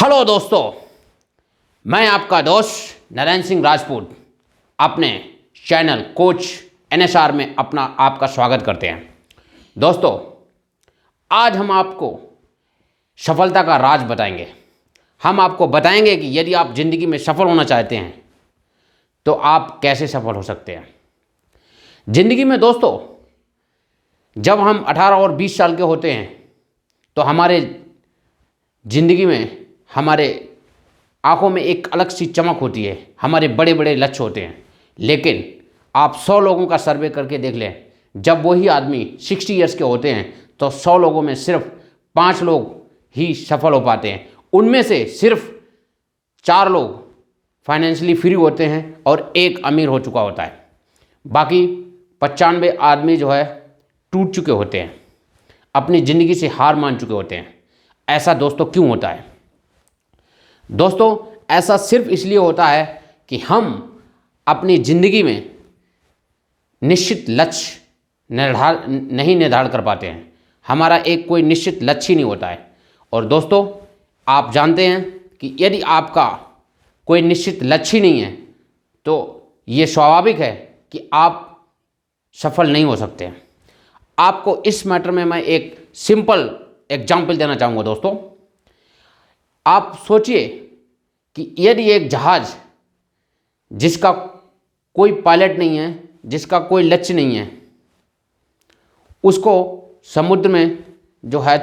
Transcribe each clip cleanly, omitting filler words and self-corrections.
Hello दोस्तों, मैं आपका दोस्त नरेंद्र सिंह राजपूत अपने चैनल कोच एनएसआर में आपका स्वागत करते हैं। दोस्तों, आज हम आपको सफलता का राज बताएंगे। हम आपको बताएंगे कि यदि आप ज़िंदगी में सफल होना चाहते हैं तो आप कैसे सफल हो सकते हैं। ज़िंदगी में दोस्तों, जब हम 18 और 20 साल के होते हैं तो हमारे ज़िंदगी में हमारे आँखों में एक अलग सी चमक होती है, हमारे बड़े बड़े लक्ष्य होते हैं। लेकिन आप 100 लोगों का सर्वे करके देख लें, जब वही आदमी 60 ईयर्स के होते हैं तो 100 लोगों में सिर्फ 5 लोग ही सफल हो पाते हैं। उनमें से सिर्फ 4 लोग फाइनेंशियली फ्री होते हैं और एक अमीर हो चुका होता है। बाकी 95 आदमी जो है टूट चुके होते हैं, अपनी ज़िंदगी से हार मान चुके होते हैं। ऐसा दोस्तों क्यों होता है? दोस्तों, ऐसा सिर्फ इसलिए होता है कि हम अपनी ज़िंदगी में निश्चित लक्ष्य नहीं निर्धारण कर पाते हैं। हमारा एक कोई निश्चित लक्ष्य ही नहीं होता है। और दोस्तों, आप जानते हैं कि यदि आपका कोई निश्चित लक्ष्य ही नहीं है तो ये स्वाभाविक है कि आप सफल नहीं हो सकते हैं। आपको इस मैटर में मैं एक सिंपल एग्जाम्पल देना चाहूँगा। दोस्तों, आप सोचिए कि यदि एक जहाज़ जिसका कोई पायलट नहीं है, जिसका कोई लक्ष्य नहीं है, उसको समुद्र में जो है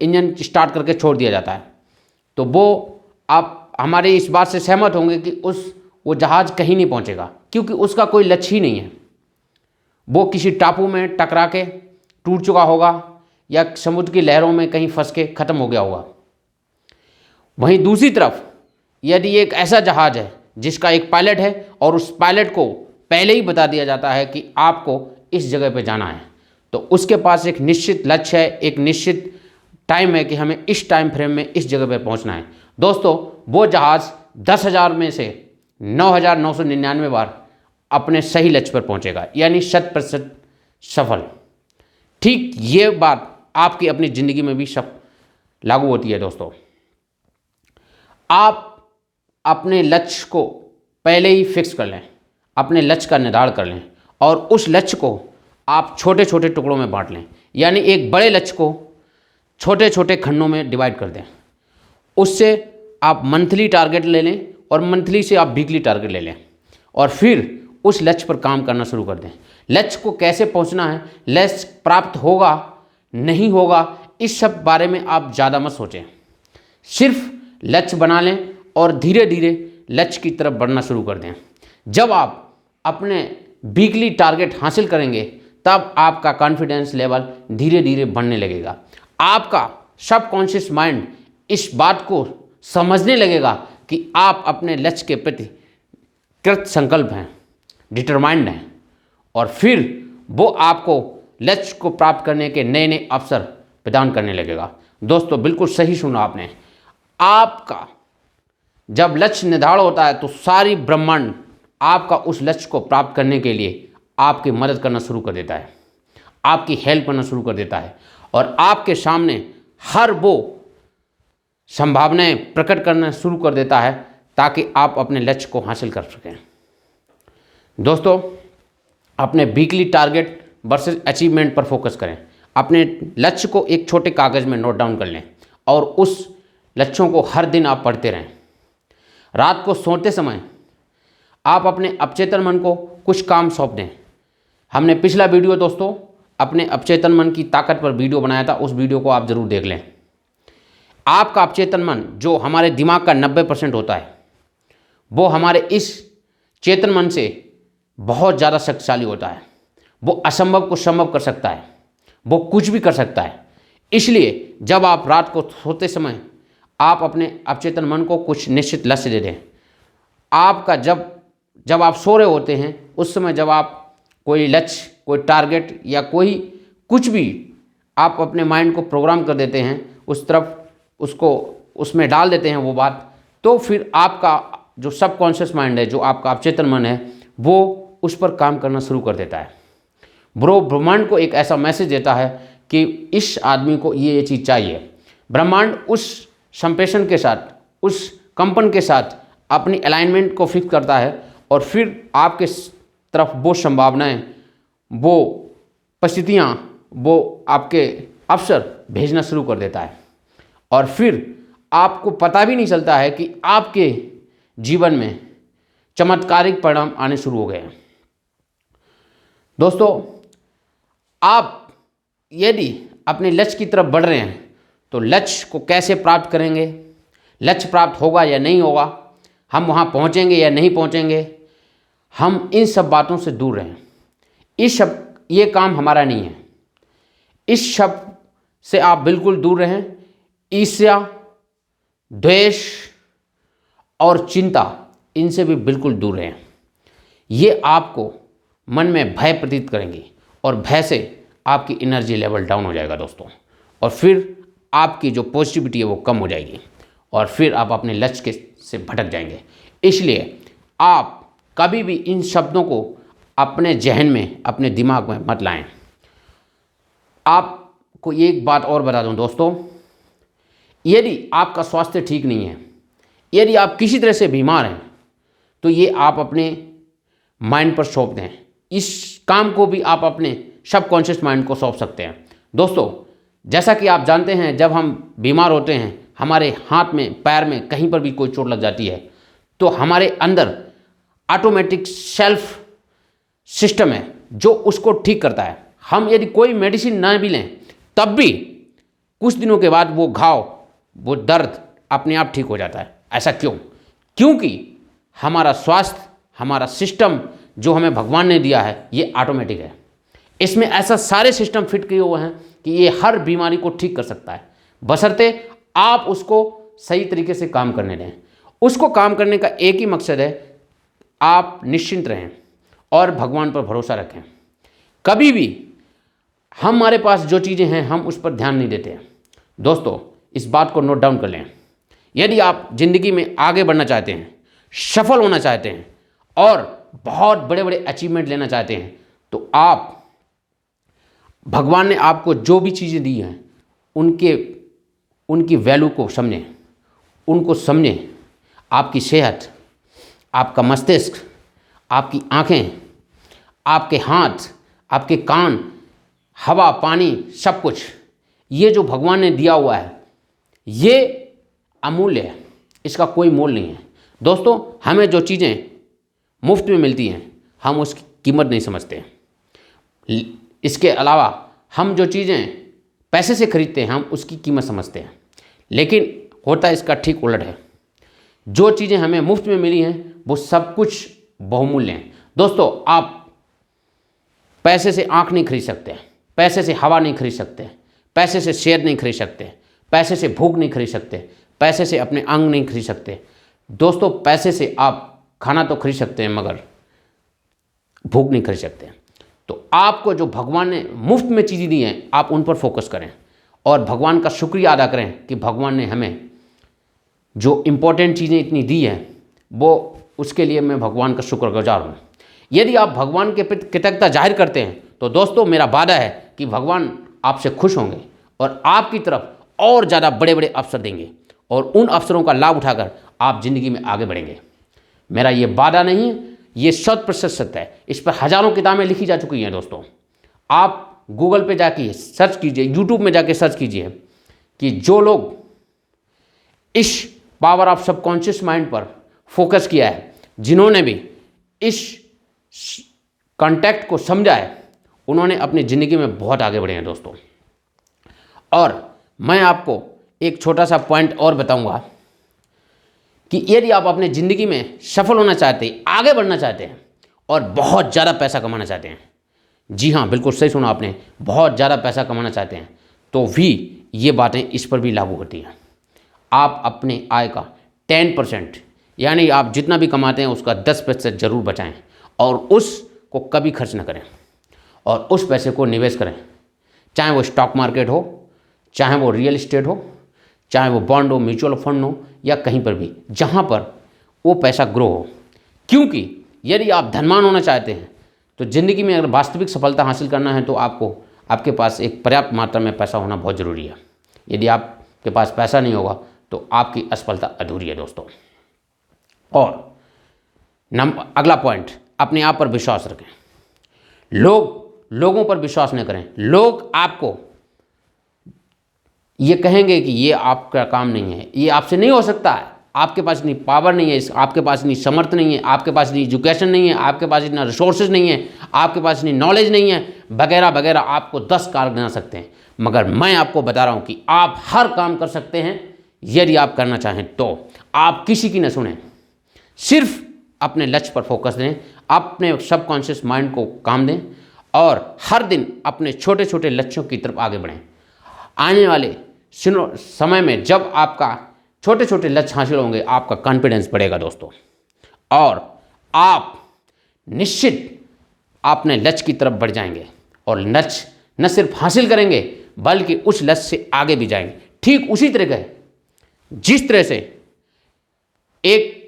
इंजन स्टार्ट करके छोड़ दिया जाता है, तो वो आप हमारे इस बात से सहमत होंगे कि वो जहाज़ कहीं नहीं पहुंचेगा, क्योंकि उसका कोई लक्ष्य ही नहीं है। वो किसी टापू में टकरा के टूट चुका होगा या समुद्र की लहरों में कहीं फंस के ख़त्म हो गया होगा। वहीं दूसरी तरफ यदि एक ऐसा जहाज़ है जिसका एक पायलट है और उस पायलट को पहले ही बता दिया जाता है कि आपको इस जगह पे जाना है, तो उसके पास एक निश्चित लक्ष्य है, एक निश्चित टाइम है कि हमें इस टाइम फ्रेम में इस जगह पे पहुंचना है। दोस्तों, वो जहाज़ 10,000 में से 9,999 बार अपने सही लक्ष्य पर पहुंचेगा, यानी 100% सफल। ठीक ये बात आपकी अपनी ज़िंदगी में भी सब लागू होती है। दोस्तों, आप अपने लक्ष्य को पहले ही फिक्स कर लें, अपने लक्ष्य का निर्धारण कर लें और उस लक्ष्य को आप छोटे छोटे टुकड़ों में बांट लें, यानी एक बड़े लक्ष्य को छोटे छोटे खंडों में डिवाइड कर दें। उससे आप मंथली टारगेट ले लें और मंथली से आप वीकली टारगेट ले लें और फिर उस लक्ष्य पर काम करना शुरू कर दें। लक्ष्य को कैसे पहुंचना है, लक्ष्य प्राप्त होगा नहीं होगा, इस सब बारे में आप ज़्यादा मत सोचें। सिर्फ लक्ष्य बना लें और धीरे धीरे लक्ष्य की तरफ बढ़ना शुरू कर दें। जब आप अपने वीकली टारगेट हासिल करेंगे तब आपका कॉन्फिडेंस लेवल धीरे धीरे बढ़ने लगेगा। आपका सबकॉन्शियस माइंड इस बात को समझने लगेगा कि आप अपने लक्ष्य के प्रति कृत संकल्प हैं, डिटरमाइंड हैं, और फिर वो आपको लक्ष्य को प्राप्त करने के नए नए अवसर प्रदान करने लगेगा। दोस्तों, बिल्कुल सही सुना आपने। आपका जब लक्ष्य निर्धारण होता है तो सारी ब्रह्मांड आपका उस लक्ष्य को प्राप्त करने के लिए आपकी मदद करना शुरू कर देता है, आपकी हेल्प करना शुरू कर देता है और आपके सामने हर वो संभावनाएं प्रकट करना शुरू कर देता है ताकि आप अपने लक्ष्य को हासिल कर सकें। दोस्तों, अपने वीकली टारगेट वर्सेस अचीवमेंट पर फोकस करें। अपने लक्ष्य को एक छोटे कागज़ में नोट डाउन कर लें और उस लक्ष्यों को हर दिन आप पढ़ते रहें। रात को सोते समय आप अपने अवचेतन मन को कुछ काम सौंप दें। हमने पिछला वीडियो दोस्तों अपने अवचेतन मन की ताकत पर वीडियो बनाया था, उस वीडियो को आप ज़रूर देख लें। आपका अवचेतन मन जो हमारे दिमाग का 90% होता है, वो हमारे इस चेतन मन से बहुत ज़्यादा शक्तिशाली होता है। वो असंभव को संभव कर सकता है, वो कुछ भी कर सकता है। इसलिए जब आप रात को सोते समय आप अपने अवचेतन मन को कुछ निश्चित लक्ष्य दे दें। आपका जब आप सो रहे होते हैं उस समय जब आप कोई लक्ष्य, कोई टारगेट या कोई कुछ भी आप अपने माइंड को प्रोग्राम कर देते हैं, उस तरफ उसको उसमें डाल देते हैं वो बात, तो फिर आपका जो सबकॉन्शियस माइंड है, जो आपका अवचेतन मन है, वो उस पर काम करना शुरू कर देता है। ब्रह्मांड को एक ऐसा मैसेज देता है कि इस आदमी को ये चीज़ चाहिए। ब्रह्मांड उस संप्रेषण के साथ उस कंपन के साथ अपनी अलाइनमेंट को फिक्स करता है और फिर आपके तरफ वो संभावनाएं, वो परिस्थितियाँ, वो आपके अवसर भेजना शुरू कर देता है और फिर आपको पता भी नहीं चलता है कि आपके जीवन में चमत्कारिक परिणाम आने शुरू हो गए हैं। दोस्तों, आप यदि अपने लक्ष्य की तरफ बढ़ रहे हैं तो लक्ष्य को कैसे प्राप्त करेंगे, लक्ष्य प्राप्त होगा या नहीं होगा, हम वहाँ पहुँचेंगे या नहीं पहुँचेंगे, हम इन सब बातों से दूर रहें। ये काम हमारा नहीं है। इस शब्द से आप बिल्कुल दूर रहें। ईर्ष्या, द्वेष और चिंता, इनसे भी बिल्कुल दूर रहें। ये आपको मन में भय प्रतीत करेंगी और भय से आपकी एनर्जी लेवल डाउन हो जाएगा दोस्तों, और फिर आपकी जो पॉजिटिविटी है वो कम हो जाएगी और फिर आप अपने लक्ष्य से भटक जाएंगे। इसलिए आप कभी भी इन शब्दों को अपने जहन में, अपने दिमाग में मत लाएं। आपको एक बात और बता दूं दोस्तों, यदि आपका स्वास्थ्य ठीक नहीं है, यदि आप किसी तरह से बीमार हैं, तो ये आप अपने माइंड पर सौंप दें। इस काम को भी आप अपने सबकॉन्शियस माइंड को सौंप सकते हैं। दोस्तों, जैसा कि आप जानते हैं, जब हम बीमार होते हैं, हमारे हाथ में, पैर में कहीं पर भी कोई चोट लग जाती है, तो हमारे अंदर ऑटोमेटिक सेल्फ सिस्टम है जो उसको ठीक करता है। हम यदि कोई मेडिसिन ना भी लें, तब भी कुछ दिनों के बाद वो घाव, वो दर्द अपने आप ठीक हो जाता है। ऐसा क्यों? क्योंकि हमारा स्वास्थ्य, हमारा सिस्टम जो हमें भगवान ने दिया है, ये ऑटोमेटिक है। इसमें ऐसा सारे सिस्टम फिट किए हुए हैं कि ये हर बीमारी को ठीक कर सकता है, बशर्ते आप उसको सही तरीके से काम करने दें। उसको काम करने का एक ही मकसद है, आप निश्चिंत रहें और भगवान पर भरोसा रखें। कभी भी हमारे पास जो चीज़ें हैं, हम उस पर ध्यान नहीं देते हैं। दोस्तों, इस बात को नोट डाउन कर लें। यदि आप ज़िंदगी में आगे बढ़ना चाहते हैं, सफल होना चाहते हैं और बहुत बड़े बड़े अचीवमेंट लेना चाहते हैं, तो आप भगवान ने आपको जो भी चीज़ें दी हैं, उनकी वैल्यू को समझें, उनको समझें। आपकी सेहत, आपका मस्तिष्क, आपकी आँखें, आपके हाथ, आपके कान, हवा, पानी, सब कुछ, ये जो भगवान ने दिया हुआ है, ये अमूल्य है, इसका कोई मोल नहीं है। दोस्तों, हमें जो चीज़ें मुफ्त में मिलती हैं, हम उसकी कीमत नहीं समझते। इसके अलावा हम जो चीज़ें पैसे से खरीदते हैं, हम उसकी कीमत समझते हैं। लेकिन होता इसका ठीक उलट है। जो चीज़ें हमें मुफ्त में मिली हैं, वो सब कुछ बहुमूल्य हैं। दोस्तों, आप पैसे से आँख नहीं खरीद सकते, पैसे से हवा नहीं खरीद सकते, पैसे से सेहत नहीं खरीद सकते, पैसे से भूख नहीं खरीद सकते, पैसे से अपने अंग नहीं खरीद सकते। दोस्तों, पैसे से आप खाना तो खरीद सकते हैं, मगर भूख नहीं खरीद सकते। तो आपको जो भगवान ने मुफ्त में चीज़ें दी हैं, आप उन पर फोकस करें और भगवान का शुक्रिया अदा करें कि भगवान ने हमें जो इम्पोर्टेंट चीज़ें इतनी दी हैं, वो उसके लिए मैं भगवान का शुक्रगुजार हूँ। यदि आप भगवान के प्रति कृतज्ञता जाहिर करते हैं, तो दोस्तों, मेरा वादा है कि भगवान आपसे खुश होंगे और आपकी तरफ और ज़्यादा बड़े बड़े अवसर देंगे और उन अवसरों का लाभ उठाकर आप ज़िंदगी में आगे बढ़ेंगे। मेरा ये वादा नहीं है, ये 100% सत्य है। इस पर हज़ारों किताबें लिखी जा चुकी हैं। दोस्तों, आप गूगल पे जाके सर्च कीजिए, यूट्यूब में जाके सर्च कीजिए कि जो लोग इस पावर ऑफ सबकॉन्शियस माइंड पर फोकस किया है, जिन्होंने भी इस कॉन्टेक्ट को समझा है, उन्होंने अपनी ज़िंदगी में बहुत आगे बढ़े हैं दोस्तों। और मैं आपको एक छोटा सा पॉइंट और बताऊंगा कि यदि आप अपने ज़िंदगी में सफल होना चाहते हैं, आगे बढ़ना चाहते हैं और बहुत ज़्यादा पैसा कमाना चाहते हैं, जी हाँ, बिल्कुल सही सुना आपने, बहुत ज़्यादा पैसा कमाना चाहते हैं, तो भी ये बातें इस पर भी लागू होती हैं। आप अपने आय का 10%, यानी आप जितना भी कमाते हैं उसका 10% ज़रूर बचाएं और उसको कभी खर्च ना करें और उस पैसे को निवेश करें, चाहे वो स्टॉक मार्केट हो, चाहे वो रियल एस्टेट हो, चाहे वो बॉन्ड हो, म्यूचुअल फंड हो, या कहीं पर भी जहाँ पर वो पैसा ग्रो हो। क्योंकि यदि आप धनवान होना चाहते हैं, तो ज़िंदगी में अगर वास्तविक सफलता हासिल करना है, तो आपको आपके पास एक पर्याप्त मात्रा में पैसा होना बहुत ज़रूरी है। यदि आपके पास पैसा नहीं होगा, तो आपकी असफलता अधूरी है दोस्तों। और अगला पॉइंट, अपने आप पर विश्वास रखें। लोगों पर विश्वास न करें। लोग आपको ये कहेंगे कि ये आपका काम नहीं है, ये आपसे नहीं हो सकता है, आपके पास इतनी पावर नहीं है, आपके पास इतनी समर्थ नहीं है, आपके पास इतनी एजुकेशन नहीं है, आपके पास इतना रिसोर्सेज नहीं है, आपके पास इतनी नॉलेज नहीं है, वगैरह वगैरह। आपको 10 कारण गिना सकते हैं, मगर मैं आपको बता रहा हूँ कि आप हर काम कर सकते हैं यदि आप करना चाहें तो। आप किसी की न सुनें, सिर्फ अपने लक्ष्य पर फोकस दें, अपने सबकॉन्शियस माइंड को काम दें और हर दिन अपने छोटे छोटे लक्ष्यों की तरफ आगे बढ़ें। आने वाले समय में जब आपका छोटे छोटे लक्ष्य हासिल होंगे, आपका कॉन्फिडेंस बढ़ेगा दोस्तों, और आप निश्चित अपने लक्ष्य की तरफ बढ़ जाएंगे और लक्ष्य न सिर्फ हासिल करेंगे बल्कि उस लक्ष्य से आगे भी जाएंगे। ठीक उसी तरह का जिस तरह से एक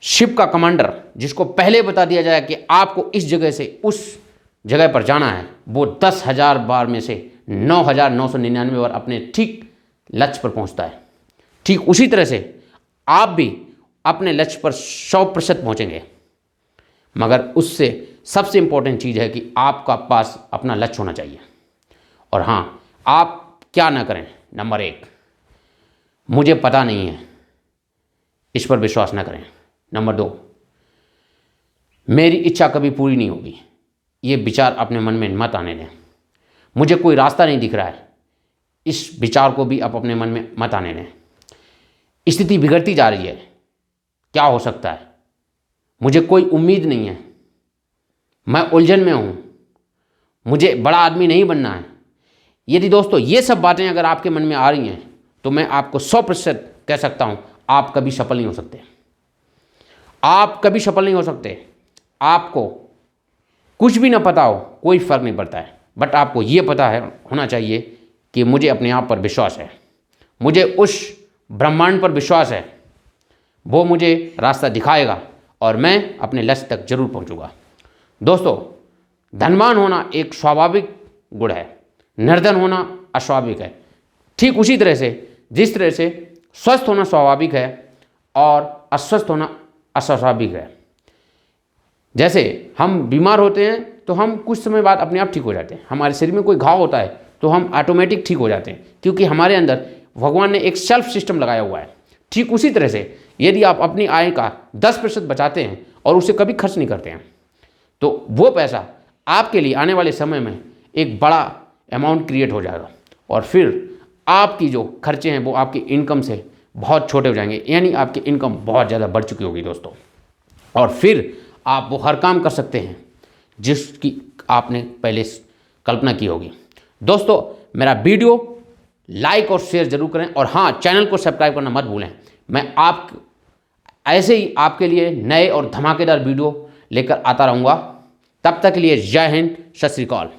शिप का कमांडर जिसको पहले बता दिया जाए कि आपको इस जगह से उस जगह पर जाना है, वो 10,000 बार में से 9,999 बार अपने ठीक लक्ष्य पर पहुंचता है। ठीक उसी तरह से आप भी अपने लक्ष्य पर 100% पहुंचेंगे, मगर उससे सबसे इंपॉर्टेंट चीज़ है कि आपका पास अपना लक्ष्य होना चाहिए। और हाँ, आप क्या ना करें, नंबर 1, मुझे पता नहीं है, इस पर विश्वास ना करें। नंबर 2, मेरी इच्छा कभी पूरी नहीं होगी, ये विचार अपने मन में मत आने दें। मुझे कोई रास्ता नहीं दिख रहा है, इस विचार को भी आप अपने मन में मत आने दें। स्थिति बिगड़ती जा रही है, क्या हो सकता है, मुझे कोई उम्मीद नहीं है, मैं उलझन में हूँ, मुझे बड़ा आदमी नहीं बनना है। यदि दोस्तों ये सब बातें अगर आपके मन में आ रही हैं तो मैं आपको 100% कह सकता हूँ, आप कभी सफल नहीं हो सकते। आप कभी सफल नहीं हो सकते। आपको कुछ भी ना पता हो, कोई फ़र्क नहीं पड़ता है, बट आपको ये पता है होना चाहिए कि मुझे अपने आप पर विश्वास है, मुझे उस ब्रह्मांड पर विश्वास है, वो मुझे रास्ता दिखाएगा और मैं अपने लक्ष्य तक जरूर पहुंचूंगा। दोस्तों, धनवान होना एक स्वाभाविक गुण है, निर्धन होना अस्वाभाविक है। ठीक उसी तरह से जिस तरह से स्वस्थ होना स्वाभाविक है और अस्वस्थ होना अस्वाभाविक है। जैसे हम बीमार होते हैं तो हम कुछ समय बाद अपने आप ठीक हो जाते हैं, हमारे शरीर में कोई घाव होता है तो हम ऑटोमेटिक ठीक हो जाते हैं, क्योंकि हमारे अंदर भगवान ने एक सेल्फ सिस्टम लगाया हुआ है। ठीक उसी तरह से यदि आप अपनी आय का 10% बचाते हैं और उसे कभी खर्च नहीं करते हैं, तो वो पैसा आपके लिए आने वाले समय में एक बड़ा अमाउंट क्रिएट हो जाएगा और फिर आपकी जो खर्चे हैं वो आपकी इनकम से बहुत छोटे हो जाएंगे, यानी आपकी इनकम बहुत ज़्यादा बढ़ चुकी होगी दोस्तों। और फिर आप वो हर काम कर सकते हैं जिसकी आपने पहले कल्पना की होगी। दोस्तों, मेरा वीडियो लाइक और शेयर जरूर करें और हाँ, चैनल को सब्सक्राइब करना मत भूलें। मैं ऐसे ही आपके लिए नए और धमाकेदार वीडियो लेकर आता रहूँगा। तब तक के लिए जय हिंद, सत श्री अकाल।